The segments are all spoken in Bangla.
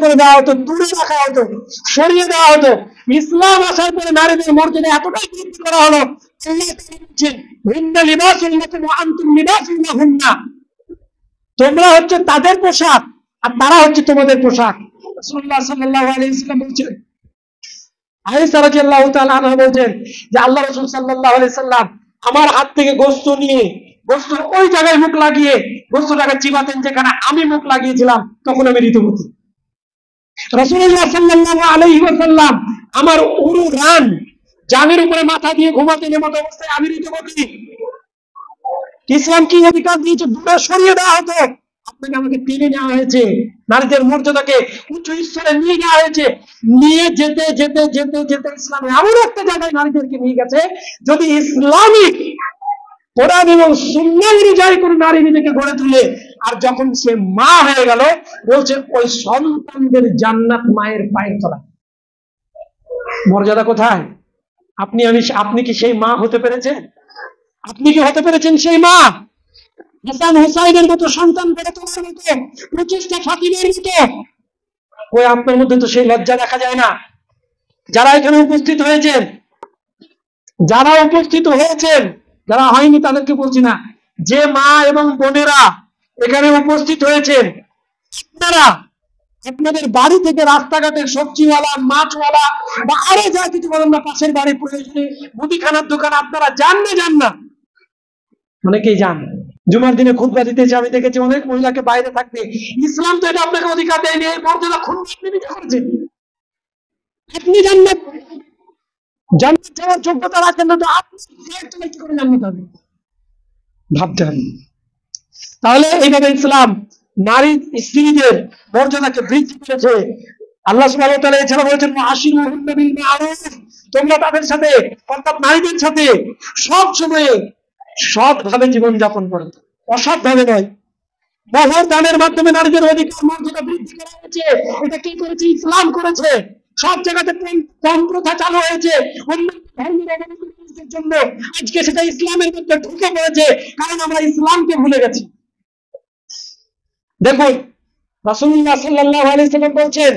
করে দেওয়া হতো, দূরে রাখা হতো, সরিয়ে দেওয়া হতো। ইসলাম আসার পরে নারীদের মর্যাদা এতটাই বৃদ্ধি করা হলো, তোমরা হচ্ছে তাদের পোশাক আর তারা হচ্ছে তোমাদের পোশাক। রাসূলুল্লাহ সাল্লাল্লাহু আলাইহি ওয়াসাল্লাম বলছেন, আয়েশা রাদিয়াল্লাহু তাআলা আনহা বলছেন যে আল্লাহ রাসূল সাল্লাল্লাহু আলাইহি ওয়াসাল্লাম আমার হাত থেকে গোশত নিয়ে গোশতের ওই জায়গায় মুখ লাগিয়ে গোশতটাকে চিবাতেন যেখানে আমি মুখ লাগিয়েছিলাম, তখন আমি ঋতুবতী। রাসূলুল্লাহ সাল্লাল্লাহু আলাইহি ওয়াসাল্লাম আমার উরু রান জানের উপরে মাথা দিয়ে ঘুমাতেন, এমত অবস্থায় আমি ঋতুবতী। ইসলাম কি অধিকার দিয়েছে? দূরে সরিয়ে দেওয়া হতো, আপনাকে আমাকে টেনে নেওয়া হয়েছে, নারীদের মর্যাদাকে উচ্চ স্তরে নিয়ে যাওয়া হয়েছে। নিয়ে যেতে যেতে যেতে যেতে ইসলামে এমন একটা জায়গায় নারীদেরকে নিয়ে গেছে, যদি ইসলামিক কোরআন এবং সুন্নাহ অনুযায়ী কোন নারী নিজেকে গড়ে তুলে, আর যখন সে মা হয়ে গেল, বলছে ওই সন্তানদের জান্নাত মায়ের পায়ের তলায়। মর্যাদা কোথায়? আপনি কি সেই মা হতে পেরেছেন? আপনি কি হতে পেরেছেন সেই মা? হাসান হুসাইনের মতো সন্তান গড়ে তোলার মতো প্রচেষ্টা ফাতিমার মতো ওই আপনার মধ্যে তো সেই লজ্জা দেখা যায় না। যারা এখানে উপস্থিত হয়েছেন, যারা হয়নি তাদেরকে বলছি না, যে মা এবং বোনেরা এখানে উপস্থিত হয়েছেন, আপনারা আপনাদের বাড়ি থেকে রাস্তাঘাটের সবজিওয়ালা, মাছওয়ালা বা আরো যা কিছু বলেন না, পাশের বাড়ি প্রয়োজনে মুদিখানার দোকান আপনারা যান না? অনেকেই যান। জুমার দিনে খুতবা দিতেছে, আমি দেখেছি অনেক মহিলাকে বাইরে থাকতে। ইসলাম তো এটা আপনাকে অধিকার দেয়নি, এই মর্যাদা খুন আপনি নিজে করেছেন। আপনি জান্নাত যাওয়ার যোগ্যতা রাখেন না, তো আপনি কি করে জান্নাত হবে ভাবতে হবে। তাহলে এইভাবে ইসলাম নারী স্ত্রীদের মর্যাদাকে বৃদ্ধি করেছে। আল্লাহ সুবহানাহু ওয়া তাআলা এছাড়া বলেছেন, আশিরুহুন্না বিল মা'রুফ, তোমরা তাদের সাথে অর্থাৎ নারীদের সাথে সব সময় সৎভাবে জীবন যাপন করো, অসৎভাবে নয়। মোহর দানের মাধ্যমে নারীদের অধিকার মর্যাদা বৃদ্ধি করা হয়েছে। এটা কি করেছে? ইসলাম করেছে। সব জায়গাতে প্রেম প্রথা চালু হয়েছে অন্য ধর্মের অবলম্বনের জন্য। আজকে সেটা ইসলামের মধ্যে ঢুকে পড়েছে, কারণ আমরা ইসলামকে ভুলে গেছি। দেখুন, রাসূলুল্লাহ সাল্লাল্লাহু আলাইহি ওয়াসাল্লাম বলছেন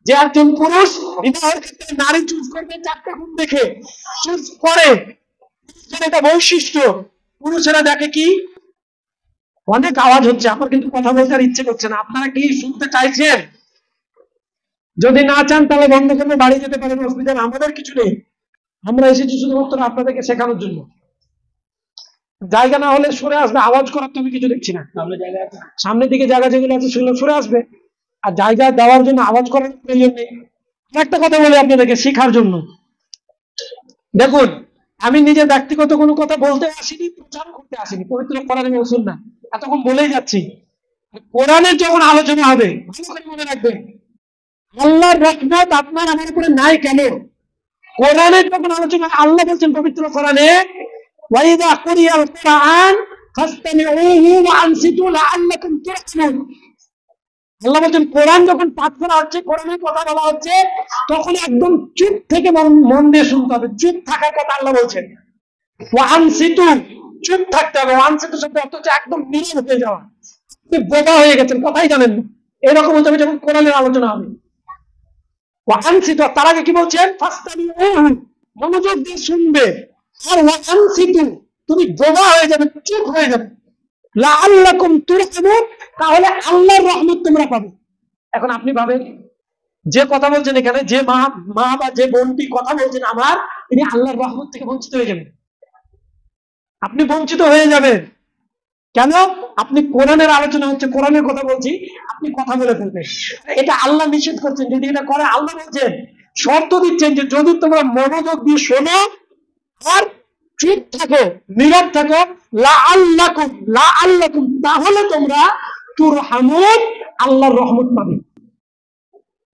যে একজন পুরুষ বিবাহের ক্ষেত্রে নারী চুজ করবে চারটা গুণ দেখে চুজ করে। এটা বৈশিষ্ট্য। পুরুষেরা দেখে কি? অনেক আওয়াজ হচ্ছে, আমার কিন্তু কথা বলতে আর ইচ্ছে করছে না। আপনারা কি শুনতে চাইছেন? যদি না চান তাহলে বন্ধ করে বাড়ি যেতে পারেন, অসুবিধা নেই, আমাদের কিছু নেই। আমরা এসেছি শুধুমাত্র আপনাদেরকে শেখানোর জন্য। জায়গা না হলে সরে আসবে, আওয়াজ করার তো আমি কিছু দেখছি না। সামনের দিকে জায়গা যেগুলো আছে সেগুলো সরে আসবে, আর জায়গা দেওয়ার জন্য আওয়াজ করার প্রয়োজন নেই। একটা কথা বলি আপনাদেরকে শেখার জন্য। দেখুন, আমি নিজে ব্যক্তিগত কোনো কথা বলতে আসিনি, প্রচার করতে আসিনি। পবিত্র কোরআন এবং সুন্নাহ এতক্ষণ বলেই যাচ্ছি। কোরআনের যখন আলোচনা হবে, ভালো করে মনে রাখবেন, আল্লাহর রহমত আপনার আমার উপরে নাই কেন? কোরআনের যখন আলোচনা, আল্লাহ বলছেন পবিত্র কোরআনে, ওয়াইদা কুরিয়াল কুরআন ফাসতামিউহু ওয়া আনসিতু লাআল্লাকুম তুরহামুন। আল্লাহ বলছেন কোরআন যখন পাঠ করা হচ্ছে, কোরআনের কথা বলা হচ্ছে, তখন একদম চুপ থেকে মন দিয়ে শুনতে হবে। চুপ থাকার কথা আল্লাহ বলছেন। ওয়া আনসিতু, চুপ থাকতে হবে। আনসিতু শব্দ অর্থ হচ্ছে একদম নীরব হয়ে যাওয়া। আপনি বোবা হয়ে গেছেন, কথাই জানেন না, এরকম হতে হবে যখন কোরআনের আলোচনা হবে। ওয়া আনসিতু, তার আগে কি বলছেন? ফাসতামিউহু, মনোযোগ দিয়ে শুনবে। আর ওয়া আনসিতু, তুমি বোবা হয়ে যাবে, চুপ হয়ে যাবে। লাআল্লাকুম তুরহামুন, তাহলে আল্লাহর রহমত তোমরা পাবে। এখন আপনি ভাবেন, যে কথা বলছেন এখানে, যে মা বা যে বোনটি কথা বলছেন আমার, তিনি আল্লাহর রহমত থেকে বঞ্চিত হয়ে যাবেন। আপনি বঞ্চিত হয়ে যাবেন কেন? আপনি কোরআনের আলোচনা হচ্ছে, কোরআনের কথা বলছি, আপনি কথা বলে ফেলবেন। এটা আল্লাহ নিষেধ করছেন। যদি এটা করে, আল্লাহ বলছেন, শর্ত দিচ্ছেন যে যদি তোমরা মনোযোগ দিয়ে শোনো আর চুপ থাকো, নীরব থাকো, লাআল্লাকুম, তাহলে তোমরা তুরহামুন, আল্লাহর রহমত পাবে।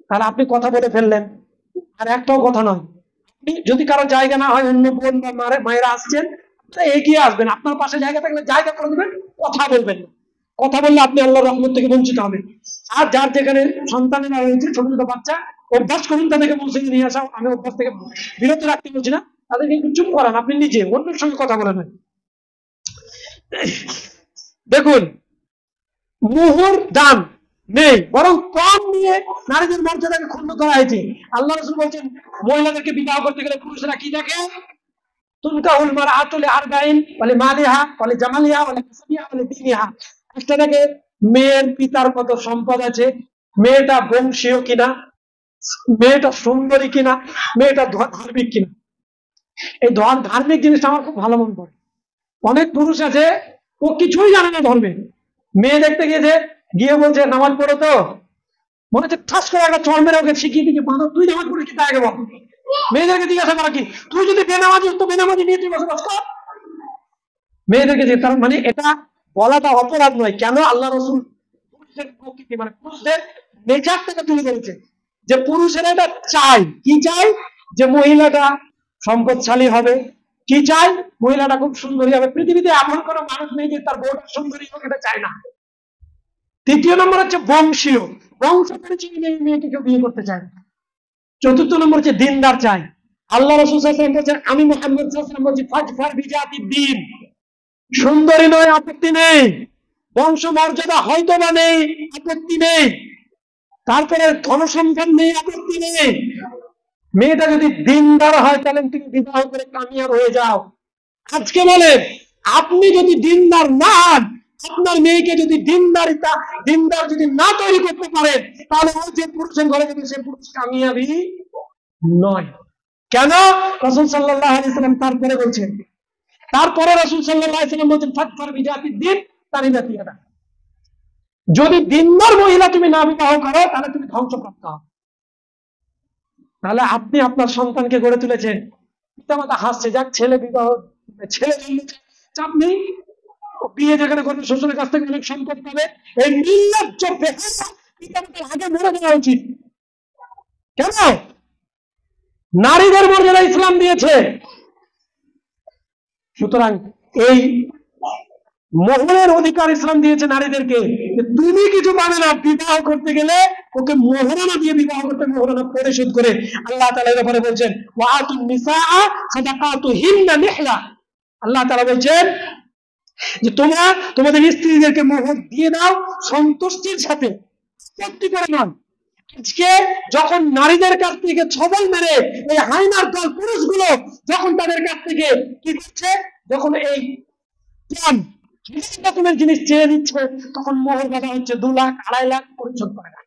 তাহলে আপনি কথা বলে ফেললেন, আর একটাও কথা নয়। আপনি যদি কারো জায়গা না হয়, অন্য বোন বা মায়েরা আসছেন, এগিয়ে আসবেন, আপনার পাশে জায়গা থাকলে জায়গা করে দেবেন, কথা বলবেন না। কথা বললে আপনি আল্লাহর রহমত থেকে বঞ্চিত হবেন। আর যার যেখানে সন্তানেরা রয়েছে, ছোট ছোট বাচ্চা, অভ্যাস করুন তাদেরকে মসজিদে নিয়ে আসা। আমি অভ্যাস থেকে বিরত রাখতে বলছি না, তাদেরকে একটু চুপ করান, আপনি নিজে অন্যের সঙ্গে কথা বলেন। দেখুন, মোহর দান নেই, বরং কম নিয়ে নারীদের মর্যাদাকে ক্ষুণ্ণ করা হয়েছে। আল্লাহ রাসূল বলছেন মহিলাদেরকে বিবাহ করতে গেলে পুরুষরা কি দেখে? তুনকাহুল মারআতু লিআরবাইন ওয়া লিমালিহা ওয়া লিজামালিহা ওয়া লিহাসাবিহা ওয়া লিদীনিহা। একটা দেখে মেয়ের পিতার কত সম্পদ আছে, মেয়েটা বংশীয় কিনা, মেয়েটা সুন্দরী কিনা, মেয়েটা ধার্মিক কিনা। এই ধার্মিক জিনিসটা আমার খুব ভালো মনে পড়ে। অনেক পুরুষ আছে ও কিছুই জানে না ধর্মে, মেয়ে দেখতে গিয়েছে, গিয়ে বলছে নামাজ পড়ো তো, মনে হচ্ছে ঠাস করে একটা চড় মেরে ওকে শিখিয়ে দিকে বাঁধো, তুই নামাজ পড়ে কি তাই বল। মেয়েদেরকে জিজ্ঞাসা করা কি, তুই যদি বেনামাজি তো বেনামাজি নিয়ে তুই বসবাস কর। মেয়েদেরকে যে তার মানে এটা বলাটা অপরাধ নয়। কেন? আল্লাহ রাসূল পুরুষদের প্রকৃতি মানে পুরুষদের নেচার থেকে তুলে ধরেছে যে পুরুষেরা এটা চাই। কি চাই? যে মহিলাটা সম্পদশালী হবে। কি চাই? মহিলাটা খুব সুন্দরী হবে। পৃথিবীতে এমন কোনো মানুষ নেই যে তার বউটা সুন্দরী হোক এটা চায় না। তৃতীয় নম্বর হচ্ছে বংশীয়, বংশ পরিচয় নেই মেয়েকে কেউ বিয়ে করতে চায় না। চতুর্থ নম্বর হচ্ছে দিনদার চাই। আল্লাহ রাসূল সাল্লাল্লাহু আলাইহি ওয়াসাল্লাম বলেছেন, আমি মুহাম্মদ সাল্লাল্লাহু আলাইহি ওয়াসাল্লাম বলছি ফাজফার বিজাতিদ দ্বীন, সুন্দরী নয় আপত্তি নেই, বংশ মর্যাদা হয়তো বা নেই আপত্তি নেই, তারপরে ধনসম্পদ নেই আপত্তি নেই, মেয়েটা যদি দিনদার হয় তাহলে তুমি বিবাহ করে কামিয়াব হয়ে যাও। আজকে বলেন আপনি যদি দিনদার না হন, আপনার মেয়েকে যদি দিনদার যদি না তৈরি করতে পারেন, তাহলে ও যে পুরুষের ঘরে যাবে সে পুরুষ কামিয়াবি নয়। কেন? রাসূল সাল্লাল্লাহু আলাইহি ওয়াসাল্লাম তারপরে বলছেন, তারপরে রাসূল সাল্লাল্লাহু আলাইহি ওয়াসাল্লাম বলছেন ফাতফার বিজাতিদ দ্বীন তারিদাতিয়াদা, যদি দিনদার মহিলা তুমি না বিবাহ করো তাহলে তুমি ধ্বংসপ্রাপ্ত হবে। তাহলে আপনি আপনার সন্তানকে গড়ে তুলেছেন, পিতামাতা হাসছে, যাক ছেলে বিবাহ, ছেলে জন্মেছে, চাপ নেই, বিয়ে যেখানে করবে শ্বশুরের কাছ থেকে অনেক সম্পদ পাবে। এই নির্লজ্জ বেহায়া পিতামাতার আগে মরে যাওয়া উচিত। কেন? নারীদের মর্যাদা ইসলাম দিয়েছে। সুতরাং এই মোহরের অধিকার ইসলাম দিয়েছে নারীদেরকে। তুমি কিছু পাবে না, বিবাহ করতে গেলে ওকে মোহরানা দিয়ে বিবাহ করতে, মোহরানা পরিশোধ করে। আল্লাহ তাআলা এর ব্যাপারে বলছেন ওয়াতুন নিসাআ সাদাকাতুহিন্না নিহলা, আল্লাহ তাআলা বলছেন যে তোমরা তোমাদের স্ত্রীদেরকে মোহর দিয়ে দাও সন্তুষ্টির সাথে, সত্যি করে নয়। আজকে যখন নারীদের কাছ থেকে ছবল মেরে এই হাইনার দল পুরুষগুলো যখন তাদের কাছ থেকে কি করছে, যখন এই রকমের জিনিস চেয়ে নিচ্ছে, তখন মোহর বাধা হচ্ছে 2 লাখ 2.5 লাখ পরিশোধ করে না।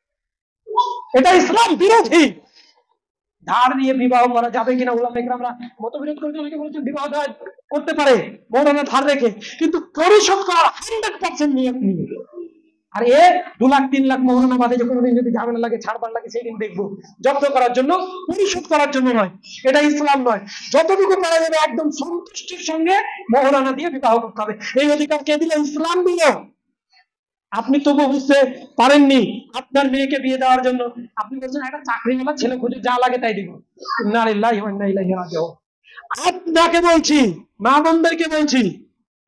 এটা ইসলাম বিরোধী। ধার নিয়ে বিবাহ করা যাবে কিনা ওলামা ইকরামরা মতবিরোধ করেছে। অনেকে বলেছেন বিবাহ করতে পারে মোহরানা ধার রেখে, কিন্তু পরিশোধ করার 100% নিয়ম নিয়ে। আর 2 লাখ 3 লাখ মোহরানা বাদে যখন যদি ঝামেলা লাগে ছাড়বার লাগে সেই দিন দেখবো, জব্দ করার জন্য, পরিশোধ করার জন্য নয়। এটা ইসলাম নয়। যতটুকু পারা যাবে একদম সন্তুষ্টির সঙ্গে মোহরানা দিয়ে বিবাহ করতে হবে। এই অধিকার কে দিল? ইসলাম দিল। আপনি তবু বুঝতে পারেননি, আপনার মেয়েকে বিয়ে দেওয়ার জন্য আপনি বলছেন একটা চাকরিওয়ালা ছেলে খুঁজে যা লাগে তাই দিব। ইন্না লিল্লাহি ওয়া ইন্না ইলাইহি রাজিউন। আপনাকে বলছি, মা বোনদেরকে বলছি,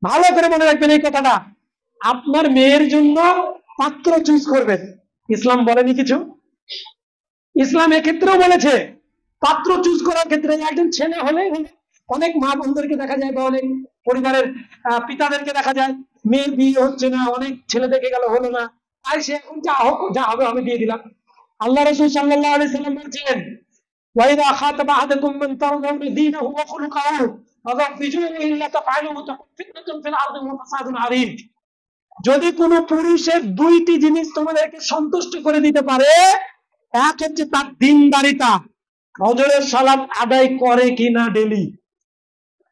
ভালো করে মনে রাখবেন এই কথাটা। আপনার মেয়ের জন্য পাত্র চুজ করবেন, ইসলাম বলেনি কিছু? ইসলাম এক্ষেত্রেও বলেছে পাত্র চুজ করার ক্ষেত্রে একজন ছেলে হলে, অনেক মা বোনদেরকে দেখা যায় বা অনেক পরিবারের পিতাদেরকে দেখা যায় মেয়ের বিয়ে হচ্ছে না, অনেক ছেলে দেখে গেল হলো না, তাই সে এখন যা হবে আমি দিয়ে দিলাম। আল্লাহ রাসূল সাল্লাল্লাহু আলাইহি ওয়াসাল্লাম বলেছেন ওয়াইদা খাতাবা আহাদাকুম মান তারদাউনা দীনাহু ওয়া খুলুকাহু ফাযাওবিজুহু ইল্লা তাফআলুহু তাকুন ফিতনাতুন ফিল আরদি ওয়া ফাসাদুন আযীম। যদি কোনো পুরুষের 2টি জিনিস তোমাদেরকে সন্তুষ্ট করে দিতে পারে, এক হচ্ছে তার দিনদারিতা, ফজরের সালাত আদায় করে কিনা ডেলি,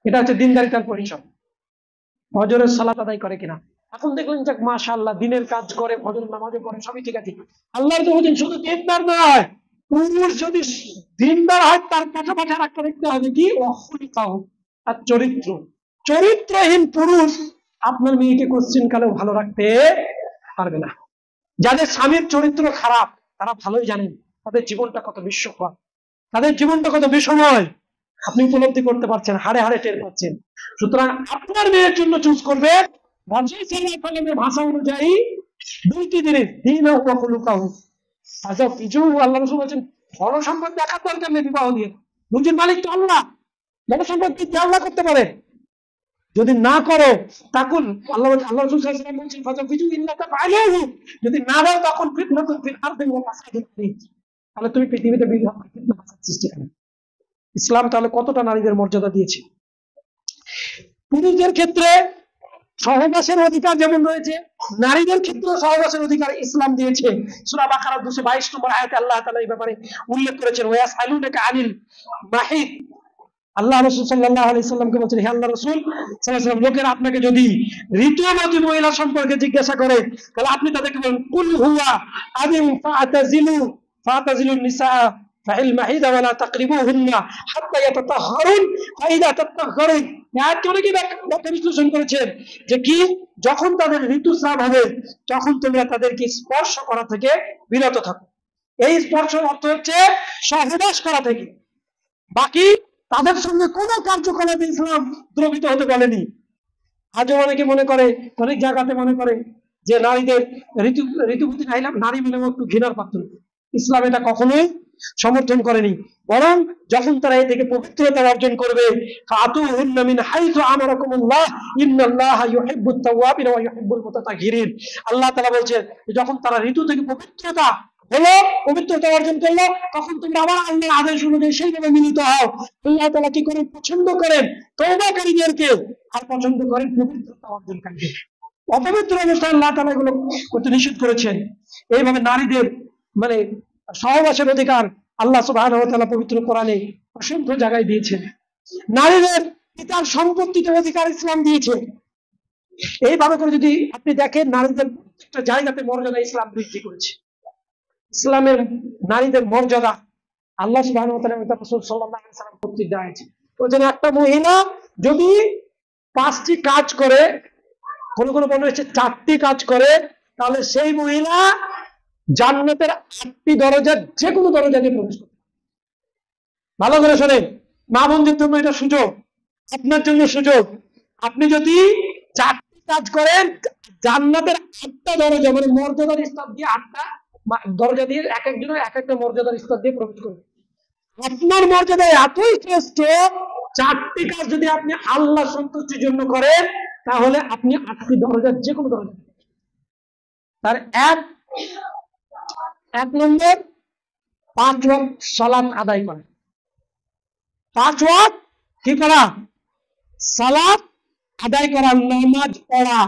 এটা হচ্ছে দিনদারিতার পরিচয়। ফজরের সালাত আদায় করে কিনা। এখন দেখলেন যে মাশাআল্লাহ দিনের কাজ করে, ফজরের নামাজও পড়ে, সবই ঠিক আছে। আল্লাহর তো বলেন শুধু দিনদার নয়, পুরুষ যদি দিনদার হয় তার পাশাপাশি আরেকটা দেখতে হবে কি, ওয়াখুলিকাহু, তার চরিত্র। চরিত্রহীন পুরুষ আপনার মেয়েকে কোশ্চিন কালেও ভালো রাখতে পারবে না। যাদের স্বামীর চরিত্র খারাপ তারা ভালোই জানেন তাদের জীবনটা কত বিস্ময়কর, তাদের জীবনটা কত বিষময়, আপনি উপলব্ধি করতে পারছেন, হাড়ে হাড়ে টের পাচ্ছেন। সুতরাং আপনার মেয়ের জন্য চুজ করবে ভাষা অনুযায়ী 2টি জিনিস, দিন ও খুলুকাহু। আচ্ছা কিছু আল্লাহ রাসূল বলেছেন ধনসম্পদ দেখার দরকার নেই বিবাহ দিয়ে, রুজির মালিক তো আল্লাহ, ধনসম্পদ দিয়ে আল্লাহ করতে পারে। যদি না করো তখন আল্লাহ রাসূল সাল্লাল্লাহু আলাইহি ওয়াসাল্লাম বলেছেন ফাজাফিজু ইল্লাতা ফাআলাহু, যদি না দাও তখন ফিতনাতুন ফিল আরদি ওয়া ফাসাদুন ফীহ, তাহলে তুমি পৃথিবীতে বিঘ্ন ফিতনা ফাসাদ সৃষ্টি করবে। ইসলাম তাহলে কতটা নারীদের মর্যাদা দিয়েছে। পুরুষদের ক্ষেত্রে সহবাসের অধিকার যেমন রয়েছে, নারীদের ক্ষেত্রে সহবাসের অধিকার ইসলাম দিয়েছে। সূরা বাকারা 222 নম্বর আয়াতে আল্লাহ তাআলা এই ব্যাপারে উল্লেখ করেছেন, ওয়ায়াসআলুনাকা আনিল মাহিদ। আল্লাহ রাসূল সাল্লাল্লাহু আলাইহি সাল্লামকে বলেছেন, হে আল্লাহ রাসূল সাল্লাল্লাহু আলাইহি সাল্লাম, লোকেরা আপনাকে যদি ঋতুবতী মহিলা সম্পর্কে জিজ্ঞাসা করে তাহলে আপনি তাদেরকে বলেন, কুল হুয়া আদিম ফাতাজিলুন নিসা ফাইল মাহিদা ওয়ালা তাকরিবুহুন্না হাত্তা ইয়াতাতাহহারুন ফাইদা তাতাহহারুন। আয়াত অনেকে ব্যাখ্যা বিশ্লেষণ করেছেন যে কি, যখন তাদের ঋতুস্রাব হবে তখন তোমরা তাদেরকে স্পর্শ করা থেকে বিরত থাকো। এই স্পর্শের অর্থ হচ্ছে সহবাস করা থেকে, বাকি তাদের সঙ্গে কোনো কার্যকলাপে ইসলাম দ্রবিত হতে বলেনি। আজও অনেকে মনে করে, অনেক জায়গাতে মনে করে যে নারীদের ঋতুবতী নারী মানে একটু ঘৃণার পাত্র। ইসলাম এটা কখনোই সমর্থন করেনি, বরং যখন তারা এ থেকে পবিত্রতা অর্জন করবে, ফাতুহুন্না মিন হাইসু আমারাকুমুল্লাহ ইন্নাল্লাহা ইউহিব্বুত তাওয়াবিন ওয়া ইউহিব্বুল মুতাতাহহিরিন। আল্লাহ তাআলা বলছেন, যখন তারা ঋতু থেকে পবিত্রতা হলো, পবিত্রতা অর্জন করলো, তখন তোমরা আবার আল্লাহর আদেশ অনুযায়ী সেইভাবে মিলিত হও। আল্লাহ তাআলা কি করেন? পছন্দ করেন তওবাকারীদেরকে, আর পছন্দ করেন পবিত্রতা অর্জনকারীদের। অপবিত্র অবস্থায় আল্লাহ তাআলা এগুলো করতে নিষেধ করেছেন। এইভাবে নারীদের মানে সহবাসের অধিকার আল্লাহ সুবহানাহু ওয়া তাআলা পবিত্র কোরআনে অসংখ্য জায়গায় দিয়েছেন। নারীদের পিতার সম্পত্তিতে অধিকার ইসলাম দিয়েছে। এইভাবে করে যদি আপনি দেখেন, নারীদের প্রত্যেকটা জায়গাতে মর্যাদা ইসলাম বৃদ্ধি করেছে। ইসলামের নারীদের মর্যাদা আল্লাহ সুবহানাহু ওয়া তাআলা তার রাসূল সাল্লাল্লাহু আলাইহি ওয়াসাল্লাম কর্তৃক দেওয়া হয়েছে। ওই জন্য একটা মহিলা যদি 5টি কাজ করে, কোনো কোনো বর্ণনা হচ্ছে 4টি কাজ করে, তাহলে সেই মহিলা জান্নাতের 8টি দরজার যে কোনো দরজা দিয়ে প্রবেশ করবে। ভালো করে শোনেন, মা বোনদের জন্য এটা সুযোগ, আপনার জন্য সুযোগ। আপনি যদি 4টি কাজ করেন, জান্নাতের 8টা দরজা মানে মর্যাদার স্তর দিয়ে 8টা দরজা দিয়ে এক একজনের এক একটা মর্যাদার স্তর দিয়ে প্রবেশ করবে। আপনার মর্যাদা এতই শ্রেষ্ঠ, 4টি কাজ যদি আপনি আল্লাহ সন্তুষ্টির জন্য করেন, তাহলে আপনি 8টি দরজার যে কোনো দরজা। তার এক নম্বর, 5 ওয়াক্ত সালাত আদায় করা। 5 ওয়াক্ত কি করা? সালাত আদায় করা, নামাজ পড়া।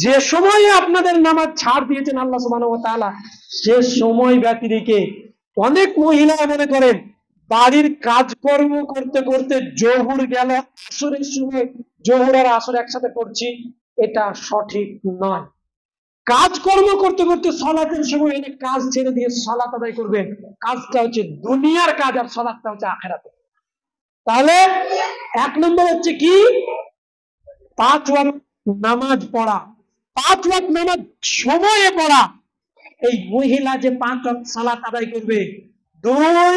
যে সময়ে আপনাদের নামাজ ছাড় দিয়েছেন আল্লাহ সুবহানাহু ওয়া তাআলা, সে সময় ব্যতি রেখে অনেক মহিলা মনে করেন বাড়ির কাজকর্ম করতে করতে জোহর গেল, আসরের সময় জোহর আর আসর একসাথে পড়ছি, এটা সঠিক নয়। কাজকর্ম করতে করতে সালাতের সময় এনে কাজ ছেড়ে দিয়ে সালাত আদায় করবেন। কাজটা হচ্ছে দুনিয়ার কাজ, আর সালাতটা হচ্ছে আখিরাতের। তাহলে 1 নম্বর হচ্ছে কি? 5 ওয়াক্ত নামাজ পড়া। 5 ওয়াক্ত নামাজ সময়ে পড়া। এই মহিলা যে 5 ওয়াক্ত সালাত আদায় করবে। 2,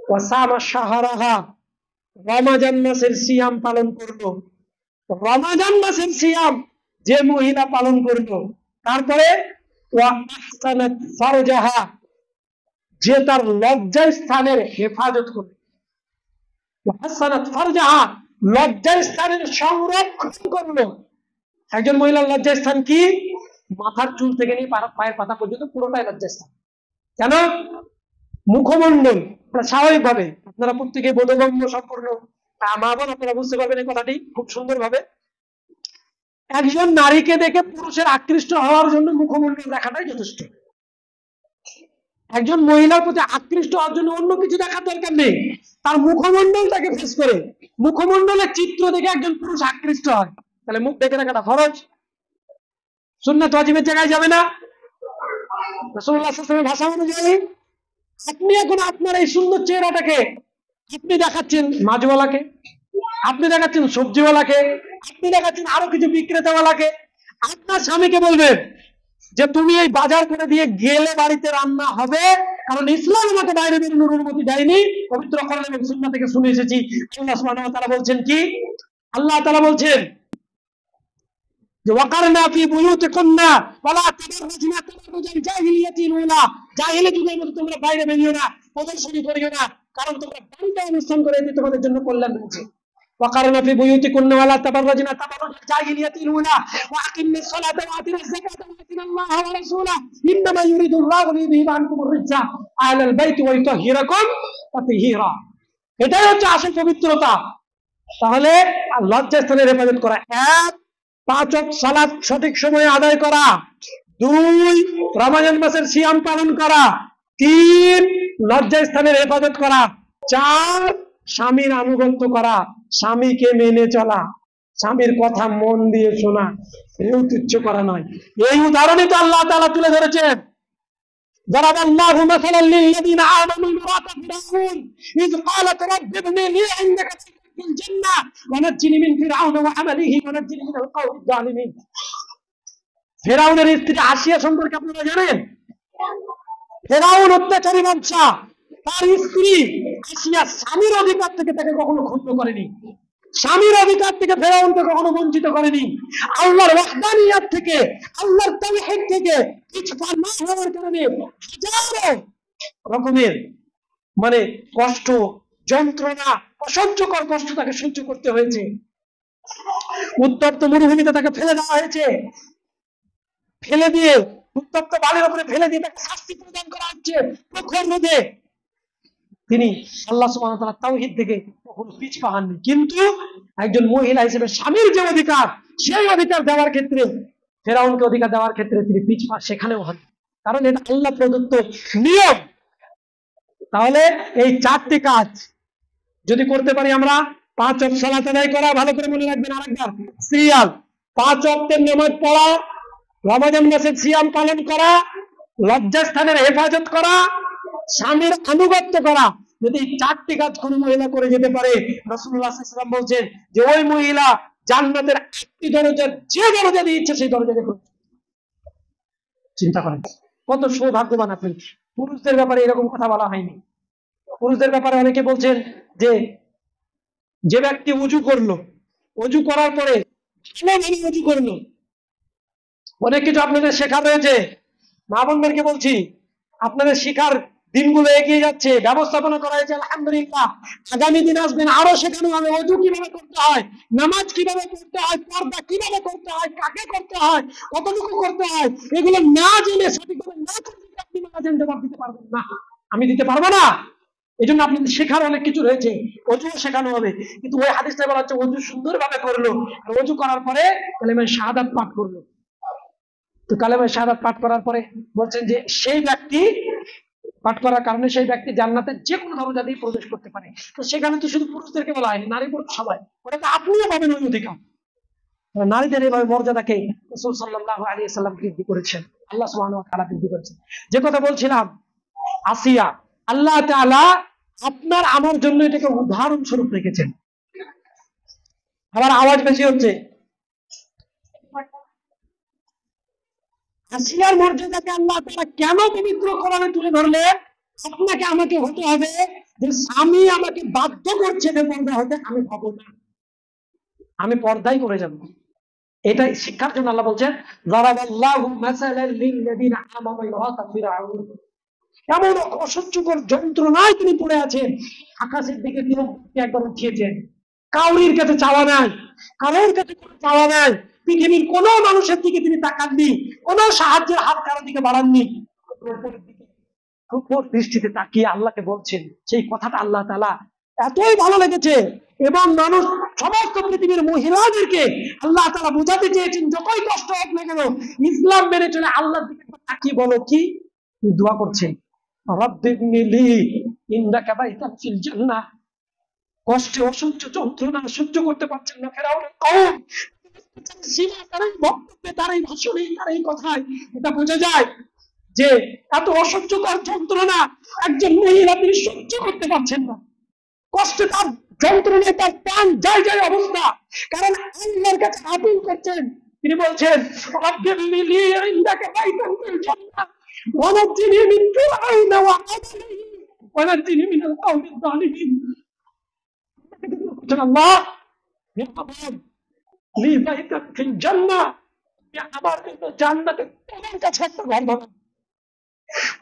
ওয়াসামা শাহরাহা, রমাজান মাসের সিয়াম পালন করলো। রমাজান মাসের সিয়াম যে মহিলা পালন করলো। তারপরে ওয়া আহসানাত ফারজাহা, যে তার লজ্জার স্থানের হেফাজত করবে। ওয়া আহসানাত ফারজাহা, লজ্জার স্থানের সংরক্ষণ করলো। একজন মহিলার লজ্জার স্থান কি? মাথার চুল থেকে নিয়ে পায়ের পাতা পর্যন্ত পুরোটাই লজ্জার স্থান। কেন? মুখমণ্ডল। স্বাভাবিকভাবে আপনারা প্রত্যেকে বোধগম্য সম্পূর্ণ মা বোন, আপনারা বুঝতে পারবেন এই কথাটি খুব সুন্দর ভাবে। একজন নারীকে দেখে পুরুষের আকৃষ্ট হওয়ার জন্য মুখমণ্ডল দেখাটাই যথেষ্ট। একজন মহিলার প্রতি আকৃষ্ট হওয়ার জন্য অন্য কিছু দেখার দরকার নেই, তার মুখমণ্ডলটাকে ফেস করে, মুখমণ্ডলের চিত্র দেখে একজন পুরুষ আকৃষ্ট হয়। তাহলে মুখ দেখে রাখাটা ফরজ, সুন্নাত ওয়াজিবের জায়গায় যাবে না। রাসূলুল্লাহ সাল্লাল্লাহু আলাইহি ওয়াসাল্লামের ভাষা অনুযায়ী আপনি এখন আপনার এই সুন্দর চেহারাটাকে আপনি দেখাচ্ছেন মাছওয়ালাকে, আপনি দেখাচ্ছেন সবজিওয়ালাকে, আপনি দেখাচ্ছেন আরো কিছু বিক্রেতাওয়ালাকে। আপনার স্বামীকে বলবেন যে তুমি এই বাজার করে দিয়ে গেলে বাড়িতে রান্না হবে, কারণ ইসলাম আমাকে বাইরে বেরোনোর অনুমতি দেয়নি। পবিত্র কোরআন এবং সুন্নাহ থেকে শুনে এসেছি। আল্লাহ সুবহানাহু ওয়া তাআলা বলছেন কি? আল্লাহ তাআলা বলছেন যে ওয়াকারনা ফি বুয়ুতিকুন্না ওয়ালা তাবাররুজনা তাবাররুজাল জাহিলিয়াতিল উলা, জাহিলিয়াত যুগের মতো তোমরা বাইরে বেরিও না, প্রদর্শনী করিও না, কারণ তোমরা বাড়িতে অনুষ্ঠান করে এতে তোমাদের জন্য কল্যাণ রয়েছে। وقرن في بيوتكن ولا تبرجن تبرج الجاهلية الأولى وأقمنا الصلاة وآتنا الزكاة وآتنا الله ورسوله إنما يريد الله ليذهب عنكم الرجس أهل البيت ويطهركم تطهيرا। এটাই হচ্ছে আসল পবিত্রতা। তাহলে লজ্জাস্থানের হেফাজত করা, 1 5 ওয়াক্ত সালাত সঠিক সময়ে আদায় করা, 2 রমজান মাসের সিয়াম পালন করা, 3 লজ্জাস্থানের হেফাজত করা, 4 স্বামীর আনুগত্য করা, স্বামীকে মেনে চলা, স্বামীর কথা মন দিয়ে শোনা, এও তুচ্ছ করা নয়। এই উদাহরণই তো আল্লাহ তাআলা তুলে ধরেছেন। ضرب الله مثلا للذين آمنوا امرأة فرعون إذ قالت رب ابن لي عندك بيتا في الجنة ونجني من فرعون وعمله ونجني من القوم الظالمين। ফেরাউনের স্ত্রী আসিয়া সম্পর্কে আপনারা জানেন? ফেরাউন অত্যাচারী বাদশা, তার স্ত্রী আসিয়া স্বামীর অধিকার থেকে তাকে কখনো ক্ষুণ্ণ করেনি, স্বামীর অধিকার থেকে ফেরাউনকে কখনো বঞ্চিত করেনি, আল্লাহর ওয়াহদানিয়াত থেকে, আল্লাহর তাওহীদ থেকে পিছপা না হওয়ার কারণে হাজারো রকমের কষ্ট, যন্ত্রণা, অসহ্যকর কষ্ট তাকে সহ্য করতে হয়েছে। উত্তপ্ত মরুভূমিতে তাকে ফেলে দেওয়া হয়েছে, ফেলে দিয়ে উত্তপ্ত বালির উপরে ফেলে দিয়ে তাকে শাস্তি প্রদান করা হচ্ছে প্রখর রোদে। তিনি আল্লাহ সুবহানাহু ওয়া তাআলা তাওহীদ থেকে কখনো পিছপা হননি। কিন্তু একজন মহিলা হিসেবে স্বামীর যে অধিকার, সেই অধিকার দেওয়ার ক্ষেত্রে, ফেরাউনকে অধিকার দেওয়ার ক্ষেত্রে তিনি পিছপা সেখানেও হন, কারণ এটা আল্লাহ প্রদত্ত নিয়ম। তাহলে এই 4টি কাজ যদি করতে পারি আমরা, 5 ওয়াক্ত সালাত আদায় করা, ভালো করে মনে রাখবেন আরেকবার, সিয়াম 5 ওয়াক্তের নামাজ পড়া, রমজান মাসের সিয়াম পালন করা, লজ্জাস্থানের হেফাজত করা, স্বামীর আনুগত্য করা, যদি 4টি কাজ কোনো মহিলা করে যেতে পারে, রাসূলুল্লাহ সাল্লাল্লাহু আলাইহি ওয়াসাল্লাম বলছেন যে ওই মহিলা জান্নাতের 8টি দরজা, যে দরজা দিয়ে ইচ্ছে সেই দরজা দিয়ে। চিন্তা করেন কত সৌভাগ্যবান আপনি। পুরুষদের ব্যাপারে এরকম কথা বলা হয়নি। পুরুষদের ব্যাপারে অনেকে বলছেন যে যে ব্যক্তি ওযু করলো, ওযু করার পরে ভালোভাবে ওযু করলো, অনেক কিছু আপনাদের শেখা রয়েছে। মা বোনদেরকে বলছি, আপনাদের শিখার দিনগুলো এগিয়ে যাচ্ছে, ব্যবস্থাপনা করা হয়েছে আলহামদুলিল্লাহ। আগামী দিন আসবেন, আরো শেখানো হবে ওযু কিভাবে করতে হয়, নামাজ কিভাবে করতে হয়, পর্দা কিভাবে করতে হয়, কাকে করতে হয়, কতটুকু করতে হয়। এগুলো না জেনে সঠিকভাবে না করলে আপনি মাঝেন জবাব দিতে পারবেন না, আমি দিতে পারবো না। এই জন্য আপনাদের শেখার অনেক কিছু রয়েছে, ওযু শেখানো হবে। কিন্তু ওই হাদিসটা বলা হচ্ছে ওযু সুন্দরভাবে করলো, আর ওযু করার পরে কালেমা শাহাদাত পাঠ করলো। তো কালেমা শাহাদাত পাঠ করার পরে বলছেন যে সেই ব্যক্তি পাঠ করার কারণে সেই ব্যক্তি জান্নাতের যে কোনো দরজা দিয়ে প্রবেশ করতে পারে। তো সেখানে তো শুধু পুরুষদেরকে বলা হয়নি, নারী পুরুষ সবাই, ওটাকে আপনিও পাবেন ওই অধিকার। নারীদের এইভাবে মর্যাদাকে রাসূল সাল্লাল্লাহু আলাইহি ওয়াসাল্লাম বৃদ্ধি করেছেন, আল্লাহ সুবহানাহু ওয়া তাআলা বৃদ্ধি করেছেন। যে কথা বলছিলাম, আসিয়া, আল্লাহ তাআলা আপনার আমার জন্য এটাকে উদাহরণ স্বরূপ রেখেছেন। আবার আওয়াজ বেশি হচ্ছে। আসিয়ার মর্যাদাকে আল্লাহ তাআলা কেন পবিত্র কোরআনে তুলে ধরলেন? আপনাকে আমাকে হতে হবে যে স্বামী আমাকে বাধ্য করছে যে পর্দা হতে, আমি হব না, আমি পর্দাই করে যাব। এটাই শিক্ষার জন্য আল্লাহ বলছেন যারাবাল্লাহু মাসালাল লিল্লাযিনা আমানু ইমরাতা ফিরআউন। এমন অসহ্যকর যন্ত্রণায় তিনি পড়ে আছেন, আকাশের দিকে তিনি একবার উঠিয়েছেন, কাউরির কাছে চাওয়া নাই, কারোর কাছে কোনো চাওয়া নাই, পৃথিবীর কোনো মানুষের দিকে তিনি তাকাননি, কোনো সাহায্যের হাত কারোর দিকে বাড়াননি, দৃষ্টিতে তাকিয়ে আল্লাহকে বলছেন। সেই কথাটা আল্লাহ তাআলা এতই ভালো লেগেছে, এবং মানুষ সমস্ত পৃথিবীর মহিলাদেরকে আল্লাহ তাআলা বোঝাতে চেয়েছেন যতই কষ্ট হোক না কেন ইসলাম মেনে চলে আল্লাহর দিকে তাকিয়ে বলো কি দোয়া করছেন, রাব্বিবনি লি ইনদাকা বাইতান ফিল জান্নাহ। কষ্টে অসহ্য যন্ত্রণা সহ্য করতে পারছেন না ফেরাউনের কওম, বক্তব্যে, তার এই ভাষণে, তার এই কথায় এটা বোঝা যায় যে এত অসহ্যকর যন্ত্রণা একজন মহিলা তিনি সহ্য করতে পারছেন না। কষ্টে তার যন্ত্রণায় তার প্রাণ যায় যায় অবস্থা, কারণ আল্লাহর কাছে আপিল করছেন। তিনি বলছেন রাব্বিবনি লি ইনদাকা বাইতান ফিল জান্নাহ ওয়ানাজ্জিনি মিন ফিরআউনা ওয়া আমালিহি ওয়ানাজ্জিনি মিনাল কওমিজ জালিমিন। আল্লাহ লি বাইতান ফিল জান্নাহ, আমার জান্নাতে তোমার কাছে একটা ঘর বানাও।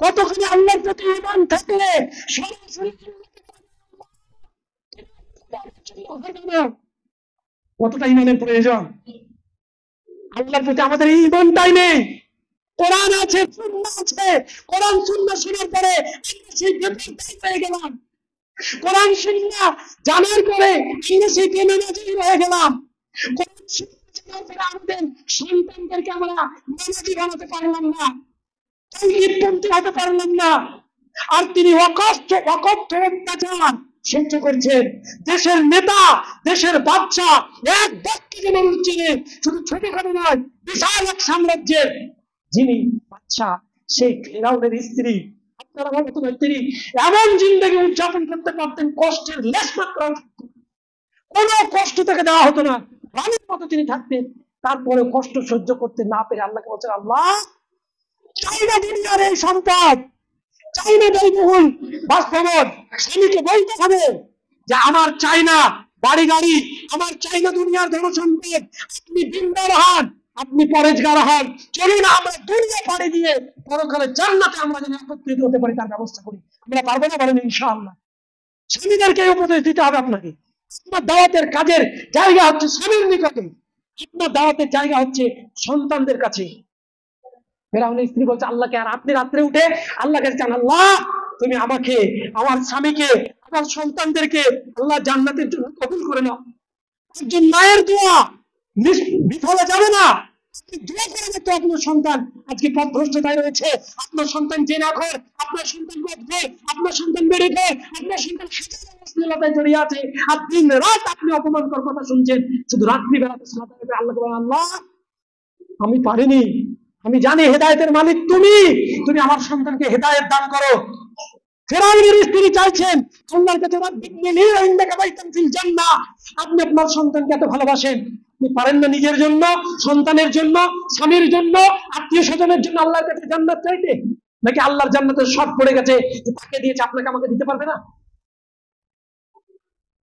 কতখানি আল্লাহর প্রতি ঈমান থাকলে সরাসরি কতটা ইমানের প্রয়োজন? আল্লাহর প্রতি আমাদের এই ইমানটাই নেই। কোরআন আছে, সুন্নাহ আছে, কোরআন সুন্নাহ শোনার পরে আমরা সেই বেপরদাই হয়ে গেলাম। কোরআন সুন্নাহ জানার পরে আমরা সেই বেনামাজি হয়ে গেলাম। কোরআন সুন্নাহ জানার পরে আমাদের সন্তানদেরকে আমরা নামাজি বানাতে পারলাম না, তাওহীদপন্থী হতে পারলাম না। আর তিনি অকথ্য অত্যাচার সহ্য করছেন। দেশের নেতা, দেশের বাদশা, এক ব্যক্তিকে মানুষ চিনে, শুধু ছোটখাটো নয়, বিশাল এক সাম্রাজ্যের যিনি বাদশা, সেই ফেরাউনের স্ত্রী, আপনারা মতো তিনি এমন জিন্দেগি উদযাপন করতে পারতেন, কষ্টের লেশমাত্র কোনো কষ্ট তাকে দেওয়া হতো না, রানীর মতো তিনি থাকতেন। তারপরে কষ্ট সহ্য করতে না পেরে আল্লাহকে বলছেন, আল্লাহ চাই না দুনিয়ার এই সম্পদ, চাই না ব্যয়বহুল বাসভবন। স্বামীকে বলতে হবে যে আমার চাই না বাড়ি গাড়ি, আমার চাই না দুনিয়ার ধনসম্পদ, আপনি দিনদার হন, আপনি পরেজগার হন, চলুন আমরা দুনিয়া পাড়ি দিয়ে পরকালে জান্নাতে আমরা যেন একত্রিত হতে পারি তার ব্যবস্থা করি। আমরা পারবো না? বলেন ইনশাআল্লাহ। স্বামীদেরকে উপদেশ দিতে হবে আপনাকে। আপনার দাওয়াতের কাজের জায়গা হচ্ছে স্বামীর নিকটে, আপনার দাওয়াতের জায়গা হচ্ছে সন্তানদের কাছে। ফেরাউনের স্ত্রী বলছে আল্লাহকে, আর আপনি রাত্রে উঠে আল্লাহকে চান, আল্লাহ তুমি আমাকে, আমার স্বামীকে, আমার সন্তানদেরকে আল্লাহ জান্নাতের জন্য কবুল করে নাও। একজন মায়ের দোয়া বিফলে যাবে না। দোয়া করে দেখতে আপনার সন্তান আজকে পথভ্রষ্টতায় রয়েছে, আপনার সন্তান জেনাখোর, আপনার সন্তান বদখোর, আপনার সন্তান বেড়েখোর, আপনার সন্তান অশ্লীলতায় জড়িয়ে আছে, আর দিন রাত আপনি অপমানকর কথা শুনছেন। শুধু রাত্রিবেলাতে আল্লাহ বলেন, আল্লাহ আমি পারিনি, আমি জানি হেদায়েতের মালিক তুমি, তুমি আমার সন্তানকে হেদায়েত দান করো। ফেরাউনের স্ত্রী চাইছেন আল্লাহর কাছে, আপনি আপনার সন্তানকে এত ভালোবাসেন, আপনি পারেন না নিজের জন্য, সন্তানের জন্য, স্বামীর জন্য, আত্মীয় স্বজনের জন্য আল্লাহর কাছে জান্নাত চাইতে? নাকি আল্লাহর জান্নাতের শর্ত পড়ে গেছে যে তাকে দিয়েছে আপনাকে আমাকে দিতে পারবে না?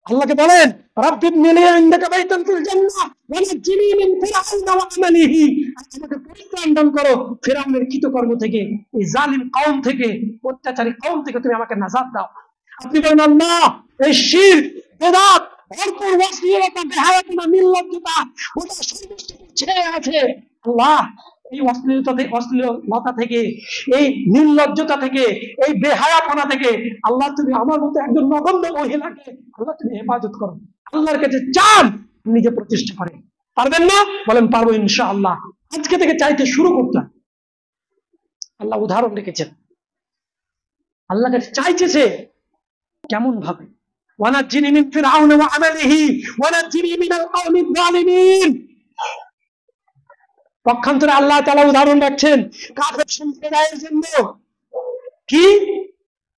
আল্লাহকে বলেন, আমাকে পরিত্রাণ দান করো ফিরআউনের কৃতকর্ম থেকে, এই জালিম কওম থেকে, অত্যাচারী কওম থেকে তুমি আমাকে নাজাত দাও। আপনি বলেন আল্লাহ এই শিরক, বিদআত, ভরপুর অশ্লীলতা, বেহায়াপনা, নির্লজ্জতা ওটা সমস্ত ছেড়ে আছে আল্লাহ। এই অশ্লীলতা থেকে, এই নির্লজ্জতা থেকে, এই বেহায়াপনা থেকে আল্লাহ তুমি আমার মতো একজন নগণ্য মহিলাকে আল্লাহ তুমি হেফাজত করো। আল্লাহর কাছে চান, নিজে প্রতিষ্ঠা করেন। পারবেন না? বলেন পারবো ইনশাআল্লাহ। আজকে থেকে চাইতে শুরু করতে। আল্লাহ উদাহরণ রেখেছেন, আল্লাহ কাছে চাইছে কেমন ভাবে, ওয়ানাজ্জিনি মিন ফিরআউন ওয়া আমালিহি ওয়ানাজ্জিনি মিনাল কওমিজ যালিমিন। পক্ষান্তরে আল্লাহ তাআলা উদাহরণ রাখছেন কাফের সম্প্রদায়ের জন্য। কি?